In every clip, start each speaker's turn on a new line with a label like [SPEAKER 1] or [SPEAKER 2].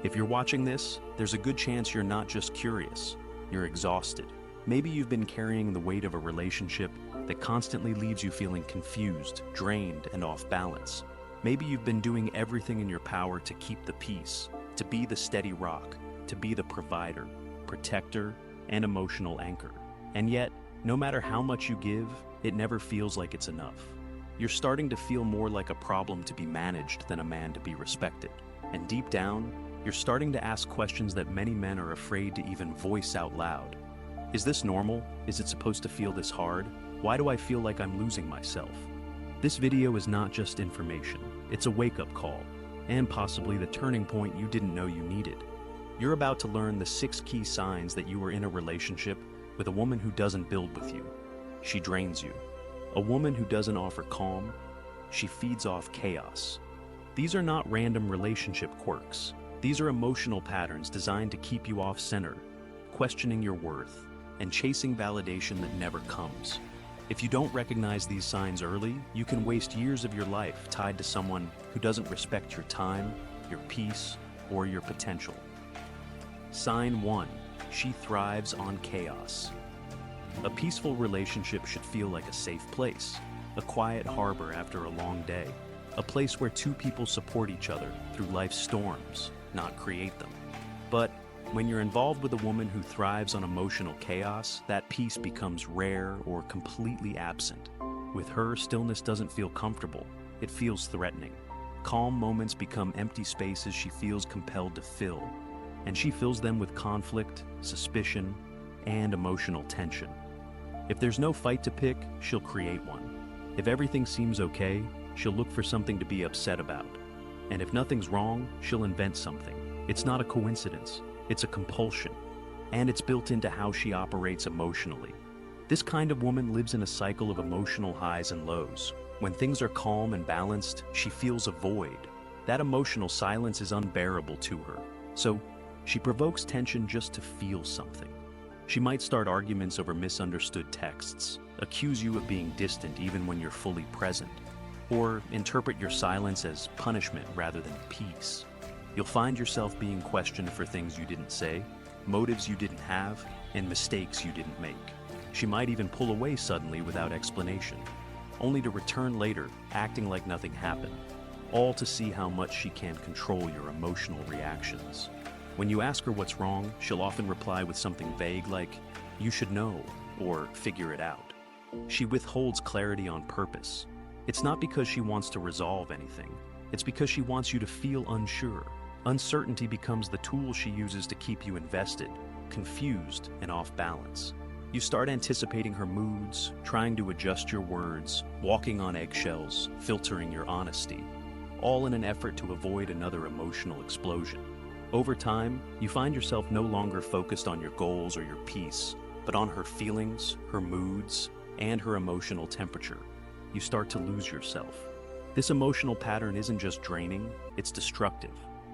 [SPEAKER 1] If you're watching this, there's a good chance you're not just curious, you're exhausted. Maybe you've been carrying the weight of a relationship that constantly leaves you feeling confused, drained, and off balance. Maybe you've been doing everything in your power to keep the peace, to be the steady rock, to be the provider, protector, and emotional anchor. And yet, no matter how much you give, it never feels like it's enough. You're starting to feel more like a problem to be managed than a man to be respected. And deep down, you're starting to ask questions that many men are afraid to even voice out loud. Is this normal? Is it supposed to feel this hard? Why do I feel like I'm losing myself? This video is not just information. It's a wake-up call, and possibly the turning point you didn't know you needed. You're about to learn the 6 key signs that you are in a relationship with a woman who doesn't build with you. She drains you. A woman who doesn't offer calm. She feeds off chaos. These are not random relationship quirks. These are emotional patterns designed to keep you off-center, questioning your worth, and chasing validation that never comes. If you don't recognize these signs early, you can waste years of your life tied to someone who doesn't respect your time, your peace, or your potential. Sign 1. She thrives on chaos. A peaceful relationship should feel like a safe place, a quiet harbor after a long day, a place where 2 people support each other through life's storms, not create them. But when you're involved with a woman who thrives on emotional chaos, that peace becomes rare or completely absent. With her, stillness doesn't feel comfortable, it feels threatening. Calm moments become empty spaces she feels compelled to fill, and she fills them with conflict, suspicion, and emotional tension. If there's no fight to pick, she'll create one. If everything seems okay, she'll look for something to be upset about. And if nothing's wrong, she'll invent something. It's not a coincidence. It's a compulsion, and it's built into how she operates emotionally. This kind of woman lives in a cycle of emotional highs and lows. When things are calm and balanced, she feels a void. That emotional silence is unbearable to her. So, she provokes tension just to feel something. She might start arguments over misunderstood texts, accuse you of being distant even when you're fully present, or interpret your silence as punishment rather than peace. You'll find yourself being questioned for things you didn't say, motives you didn't have, and mistakes you didn't make. She might even pull away suddenly without explanation, only to return later, acting like nothing happened, all to see how much she can control your emotional reactions. When you ask her what's wrong, she'll often reply with something vague like, "You should know," or "figure it out." She withholds clarity on purpose. It's not because she wants to resolve anything. It's because she wants you to feel unsure. Uncertainty becomes the tool she uses to keep you invested, confused, and off balance. You start anticipating her moods, trying to adjust your words, walking on eggshells, filtering your honesty, all in an effort to avoid another emotional explosion. Over time, you find yourself no longer focused on your goals or your peace, but on her feelings, her moods, and her emotional temperature. You start to lose yourself. This emotional pattern isn't just draining, it's destructive.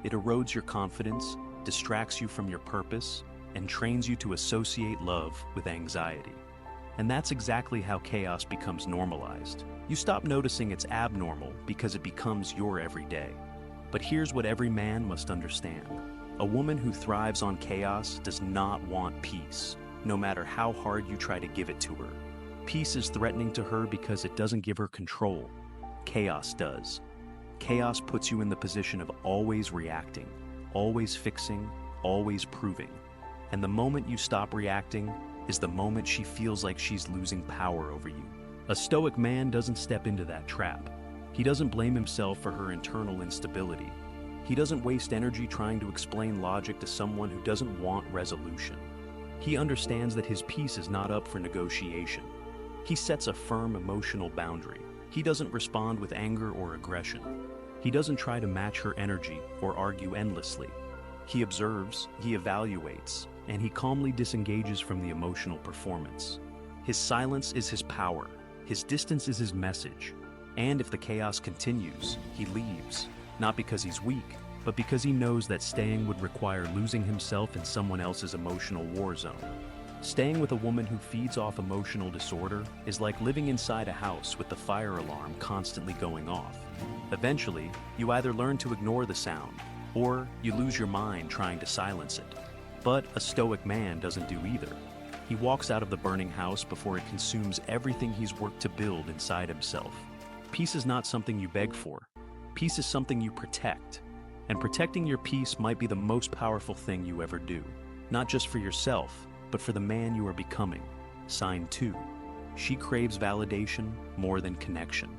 [SPEAKER 1] It erodes your confidence, distracts you from your purpose, and trains you to associate love with anxiety. And that's exactly how chaos becomes normalized. You stop noticing it's abnormal because it becomes your everyday. But here's what every man must understand. A woman who thrives on chaos does not want peace, no matter how hard you try to give it to her. Peace is threatening to her because it doesn't give her control. Chaos does. Chaos puts you in the position of always reacting, always fixing, always proving. And the moment you stop reacting is the moment she feels like she's losing power over you. A Stoic man doesn't step into that trap. He doesn't blame himself for her internal instability. He doesn't waste energy trying to explain logic to someone who doesn't want resolution. He understands that his peace is not up for negotiation. He sets a firm emotional boundary. He doesn't respond with anger or aggression. He doesn't try to match her energy or argue endlessly. He observes, he evaluates, and he calmly disengages from the emotional performance. His silence is his power. His distance is his message. And if the chaos continues, he leaves, not because he's weak, but because he knows that staying would require losing himself in someone else's emotional war zone. Staying with a woman who feeds off emotional disorder is like living inside a house with the fire alarm constantly going off. Eventually, you either learn to ignore the sound, or you lose your mind trying to silence it. But a Stoic man doesn't do either. He walks out of the burning house before it consumes everything he's worked to build inside himself. Peace is not something you beg for. Peace is something you protect. And protecting your peace might be the most powerful thing you ever do. Not just for yourself, but for the man you are becoming. Sign 2. She craves validation more than connection.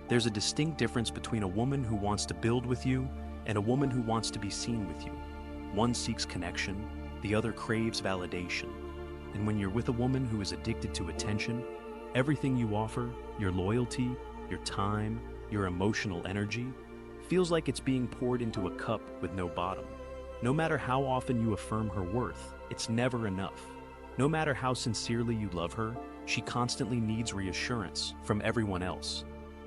[SPEAKER 1] There's a distinct difference between a woman who wants to build with you and a woman who wants to be seen with you. One seeks connection, the other craves validation. And when you're with a woman who is addicted to attention, everything you offer, your loyalty, your time, your emotional energy, feels like it's being poured into a cup with no bottom. No matter how often you affirm her worth, it's never enough. No matter how sincerely you love her, she constantly needs reassurance from everyone else.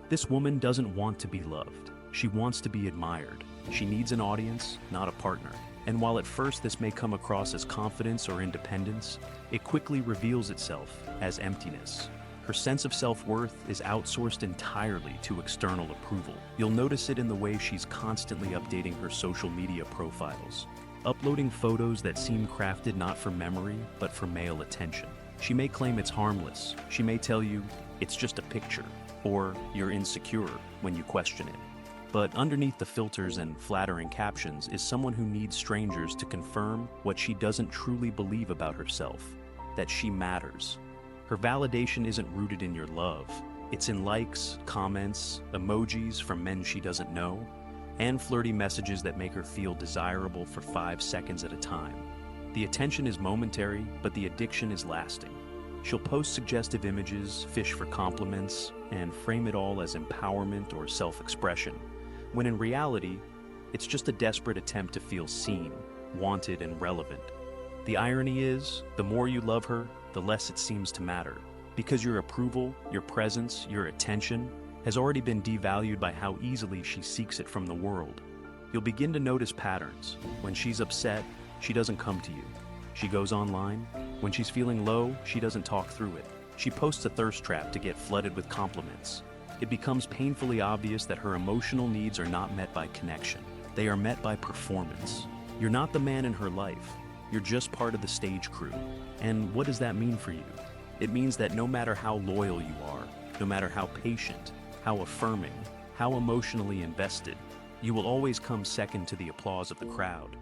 [SPEAKER 1] This woman doesn't want to be loved. She wants to be admired. She needs an audience, not a partner. And while at first this may come across as confidence or independence, it quickly reveals itself as emptiness. Her sense of self-worth is outsourced entirely to external approval. You'll notice it in the way she's constantly updating her social media profiles, uploading photos that seem crafted not for memory, but for male attention. She may claim it's harmless. She may tell you, it's just a picture, or you're insecure when you question it. But underneath the filters and flattering captions is someone who needs strangers to confirm what she doesn't truly believe about herself, that she matters. Her validation isn't rooted in your love. It's in likes, comments, emojis from men she doesn't know, and flirty messages that make her feel desirable for 5 seconds at a time. The attention is momentary, but the addiction is lasting. She'll post suggestive images, fish for compliments, and frame it all as empowerment or self-expression, when in reality, it's just a desperate attempt to feel seen, wanted, and relevant. The irony is, the more you love her, the less it seems to matter, because your approval, your presence, your attention has already been devalued by how easily she seeks it from the world. You'll begin to notice patterns. When she's upset, she doesn't come to you. She goes online. When she's feeling low, she doesn't talk through it. She posts a thirst trap to get flooded with compliments. It becomes painfully obvious that her emotional needs are not met by connection. They are met by performance. You're not the man in her life. You're just part of the stage crew. And what does that mean for you? It means that no matter how loyal you are, no matter how patient, how affirming, how emotionally invested, you will always come second to the applause of the crowd.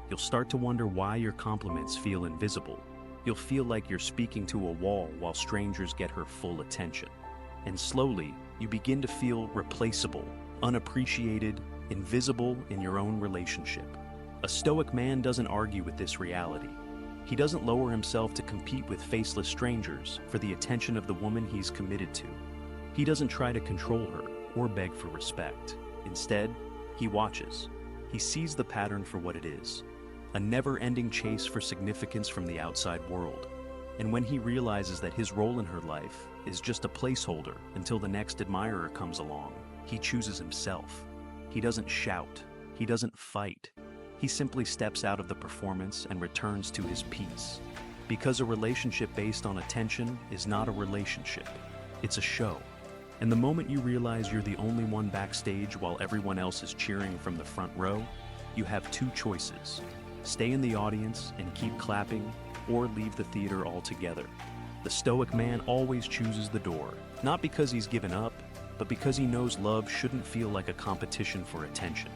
[SPEAKER 1] You'll start to wonder why your compliments feel invisible. You'll feel like you're speaking to a wall while strangers get her full attention. And slowly, you begin to feel replaceable, unappreciated, invisible in your own relationship. A Stoic man doesn't argue with this reality. He doesn't lower himself to compete with faceless strangers for the attention of the woman he's committed to. He doesn't try to control her or beg for respect. Instead, he watches. He sees the pattern for what it is, a never-ending chase for significance from the outside world. And when he realizes that his role in her life is just a placeholder until the next admirer comes along, he chooses himself. He doesn't shout. He doesn't fight. He simply steps out of the performance and returns to his peace. Because a relationship based on attention is not a relationship. It's a show. And the moment you realize you're the only one backstage while everyone else is cheering from the front row, you have 2 choices. Stay in the audience and keep clapping, or leave the theater altogether. The Stoic man always chooses the door, not because he's given up, but because he knows love shouldn't feel like a competition for attention.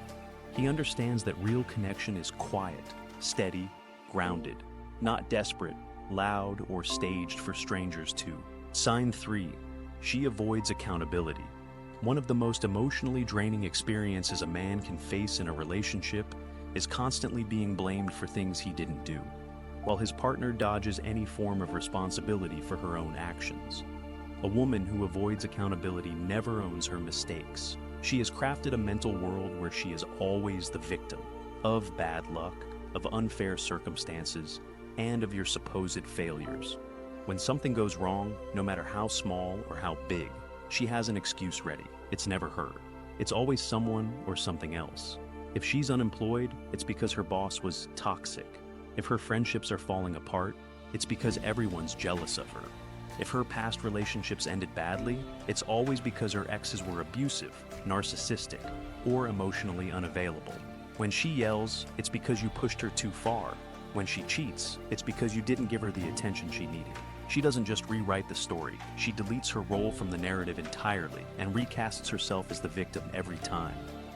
[SPEAKER 1] He understands that real connection is quiet, steady, grounded, not desperate, loud, or staged for strangers too. Sign 3. She avoids accountability. One of the most emotionally draining experiences a man can face in a relationship is constantly being blamed for things he didn't do, while his partner dodges any form of responsibility for her own actions. A woman who avoids accountability never owns her mistakes. She has crafted a mental world where she is always the victim of bad luck, of unfair circumstances, and of your supposed failures. When something goes wrong, no matter how small or how big, she has an excuse ready. It's never her. It's always someone or something else. If she's unemployed, it's because her boss was toxic. If her friendships are falling apart, it's because everyone's jealous of her. If her past relationships ended badly, it's always because her exes were abusive, narcissistic, or emotionally unavailable. When she yells, it's because you pushed her too far. When she cheats, it's because you didn't give her the attention she needed. She doesn't just rewrite the story, she deletes her role from the narrative entirely and recasts herself as the victim every time.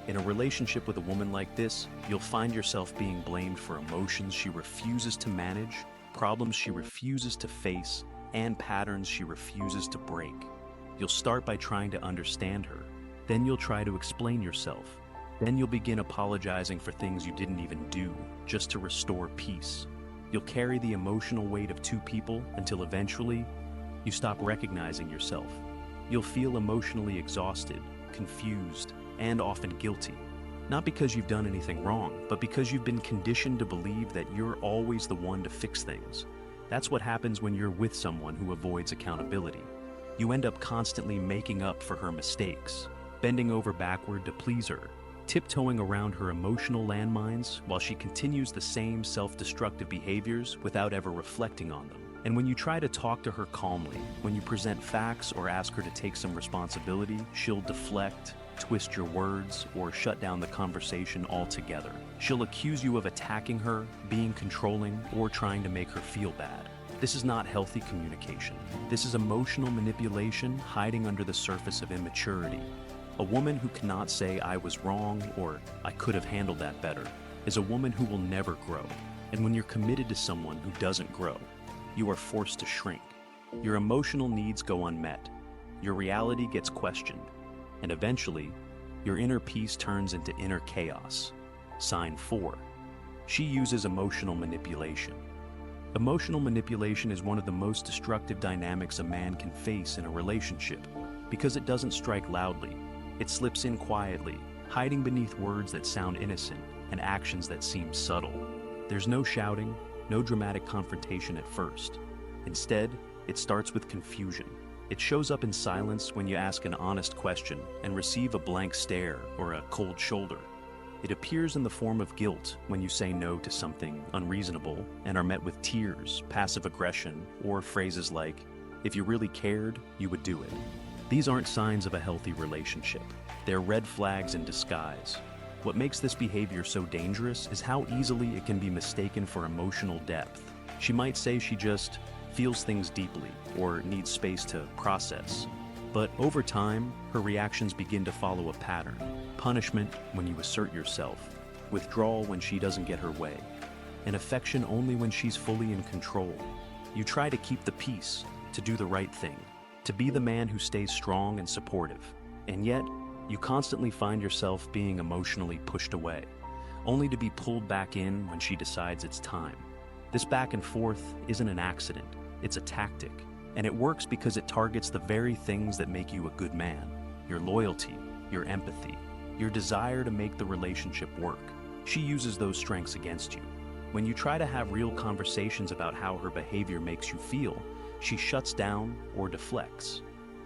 [SPEAKER 1] In a relationship with a woman like this, you'll find yourself being blamed for emotions she refuses to manage, problems she refuses to face, and patterns she refuses to break. You'll start by trying to understand her. Then you'll try to explain yourself. Then you'll begin apologizing for things you didn't even do, just to restore peace. You'll carry the emotional weight of two people until eventually, you stop recognizing yourself. You'll feel emotionally exhausted, confused, and often guilty. Not because you've done anything wrong, but because you've been conditioned to believe that you're always the one to fix things. That's what happens when you're with someone who avoids accountability. You end up constantly making up for her mistakes, bending over backward to please her, tiptoeing around her emotional landmines while she continues the same self-destructive behaviors without ever reflecting on them. And when you try to talk to her calmly, when you present facts or ask her to take some responsibility, she'll deflect, twist your words, or shut down the conversation altogether. She'll accuse you of attacking her, being controlling, or trying to make her feel bad. This is not healthy communication. This is emotional manipulation hiding under the surface of immaturity. A woman who cannot say "I was wrong" or "I could have handled that better" is a woman who will never grow. And when you're committed to someone who doesn't grow, you are forced to shrink. Your emotional needs go unmet. Your reality gets questioned. And eventually, your inner peace turns into inner chaos. Sign 4. She uses emotional manipulation. Emotional manipulation is one of the most destructive dynamics a man can face in a relationship because it doesn't strike loudly. It slips in quietly, hiding beneath words that sound innocent and actions that seem subtle. There's no shouting, no dramatic confrontation at first. Instead, it starts with confusion. It shows up in silence when you ask an honest question and receive a blank stare or a cold shoulder. It appears in the form of guilt when you say no to something unreasonable and are met with tears, passive aggression, or phrases like, "If you really cared, you would do it." These aren't signs of a healthy relationship. They're red flags in disguise. What makes this behavior so dangerous is how easily it can be mistaken for emotional depth. She might say she just feels things deeply or needs space to process. But over time, her reactions begin to follow a pattern. Punishment when you assert yourself, withdrawal when she doesn't get her way, and affection only when she's fully in control. You try to keep the peace, to do the right thing, to be the man who stays strong and supportive. And yet, you constantly find yourself being emotionally pushed away, only to be pulled back in when she decides it's time. This back and forth isn't an accident, it's a tactic. And it works because it targets the very things that make you a good man: your loyalty, your empathy, your desire to make the relationship work. She uses those strengths against you. When you try to have real conversations about how her behavior makes you feel, she shuts down or deflects.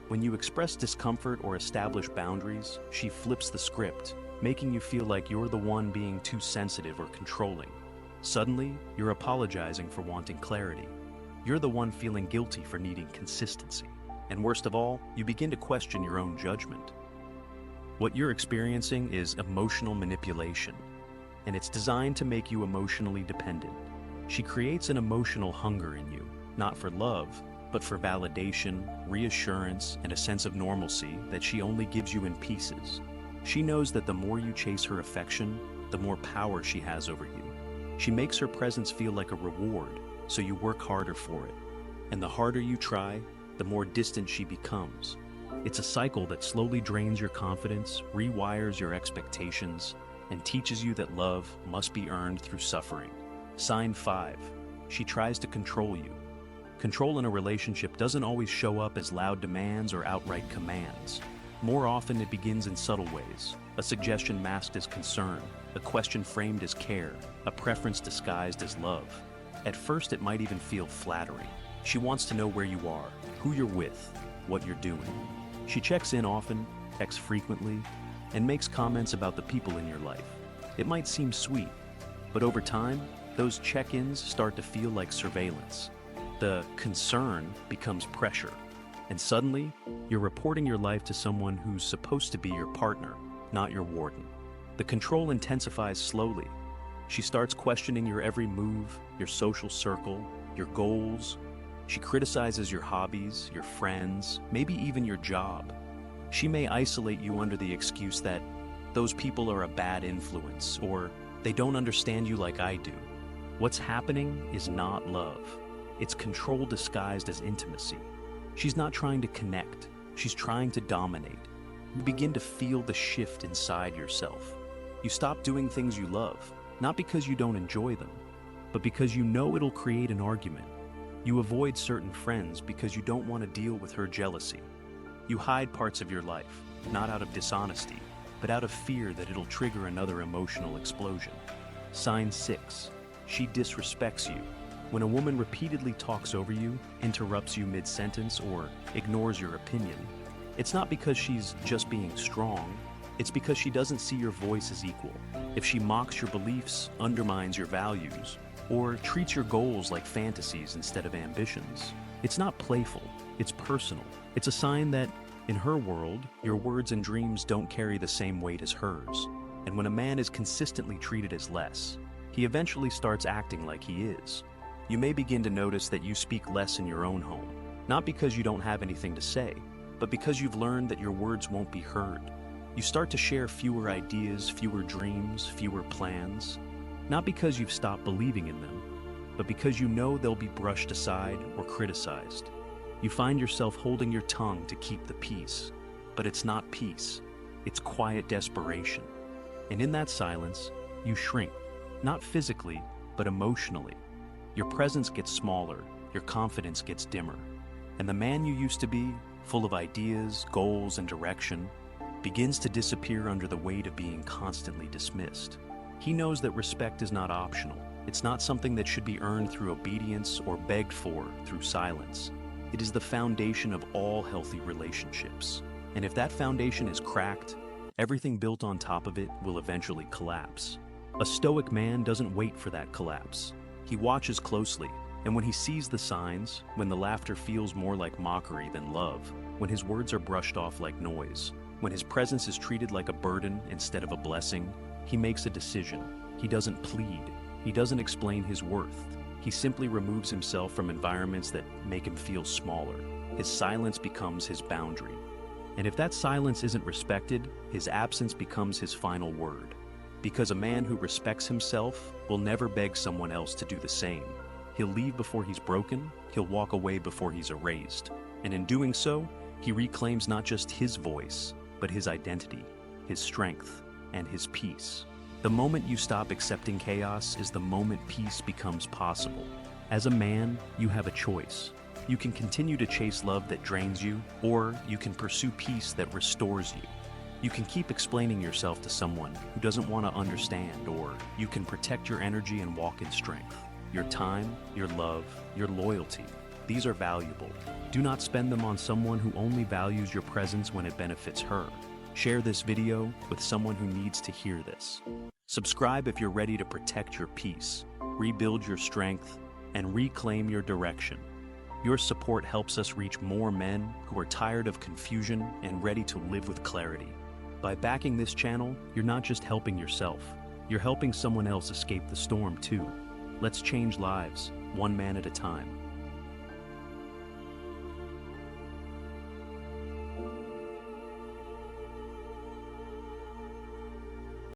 [SPEAKER 1] When you express discomfort or establish boundaries, she flips the script, making you feel like you're the one being too sensitive or controlling. Suddenly, you're apologizing for wanting clarity. You're the one feeling guilty for needing consistency. And worst of all, you begin to question your own judgment. What you're experiencing is emotional manipulation, and it's designed to make you emotionally dependent. She creates an emotional hunger in you, not for love, but for validation, reassurance, and a sense of normalcy that she only gives you in pieces. She knows that the more you chase her affection, the more power she has over you. She makes her presence feel like a reward, so you work harder for it. And the harder you try, the more distant she becomes. It's a cycle that slowly drains your confidence, rewires your expectations, and teaches you that love must be earned through suffering. Sign 5. She tries to control you. Control in a relationship doesn't always show up as loud demands or outright commands. More often it begins in subtle ways: a suggestion masked as concern, a question framed as care, a preference disguised as love. At first it might even feel flattering. She wants to know where you are, who you're with, what you're doing. She checks in often, texts frequently, and makes comments about the people in your life. It might seem sweet, but over time, those check-ins start to feel like surveillance. The concern becomes pressure, and suddenly, you're reporting your life to someone who's supposed to be your partner, not your warden. The control intensifies slowly. She starts questioning your every move, your social circle, your goals. She criticizes your hobbies, your friends, maybe even your job. She may isolate you under the excuse that those people are a bad influence or they don't understand you like I do. What's happening is not love. It's control disguised as intimacy. She's not trying to connect. She's trying to dominate. You begin to feel the shift inside yourself. You stop doing things you love, not because you don't enjoy them, but because you know it'll create an argument. You avoid certain friends because you don't want to deal with her jealousy. You hide parts of your life, not out of dishonesty, but out of fear that it'll trigger another emotional explosion. Sign 6. She disrespects you. When a woman repeatedly talks over you, interrupts you mid-sentence, or ignores your opinion, it's not because she's just being strong, it's because she doesn't see your voice as equal. If she mocks your beliefs, undermines your values, or treats your goals like fantasies instead of ambitions, it's not playful, it's personal. It's a sign that, in her world, your words and dreams don't carry the same weight as hers. And when a man is consistently treated as less, he eventually starts acting like he is. You may begin to notice that you speak less in your own home, not because you don't have anything to say, but because you've learned that your words won't be heard. You start to share fewer ideas, fewer dreams, fewer plans, not because you've stopped believing in them, but because you know they'll be brushed aside or criticized. You find yourself holding your tongue to keep the peace, but it's not peace, it's quiet desperation. And in that silence, you shrink, not physically, but emotionally. Your presence gets smaller, your confidence gets dimmer, and the man you used to be, full of ideas, goals, and direction, begins to disappear under the weight of being constantly dismissed. He knows that respect is not optional. It's not something that should be earned through obedience or begged for through silence. It is the foundation of all healthy relationships. And if that foundation is cracked, everything built on top of it will eventually collapse. A Stoic man doesn't wait for that collapse. He watches closely, and when he sees the signs, when the laughter feels more like mockery than love, when his words are brushed off like noise, when his presence is treated like a burden instead of a blessing, he makes a decision. He doesn't plead. He doesn't explain his worth. He simply removes himself from environments that make him feel smaller. His silence becomes his boundary. And if that silence isn't respected, his absence becomes his final word. Because a man who respects himself will never beg someone else to do the same. He'll leave before he's broken, he'll walk away before he's erased. And in doing so, he reclaims not just his voice, but his identity, his strength, and his peace. The moment you stop accepting chaos is the moment peace becomes possible. As a man, you have a choice. You can continue to chase love that drains you, or you can pursue peace that restores you. You can keep explaining yourself to someone who doesn't want to understand, or you can protect your energy and walk in strength. Your time, your love, your loyalty, these are valuable. Do not spend them on someone who only values your presence when it benefits her. Share this video with someone who needs to hear this. Subscribe if you're ready to protect your peace, rebuild your strength, and reclaim your direction. Your support helps us reach more men who are tired of confusion and ready to live with clarity. By backing this channel, you're not just helping yourself, you're helping someone else escape the storm too. Let's change lives, one man at a time.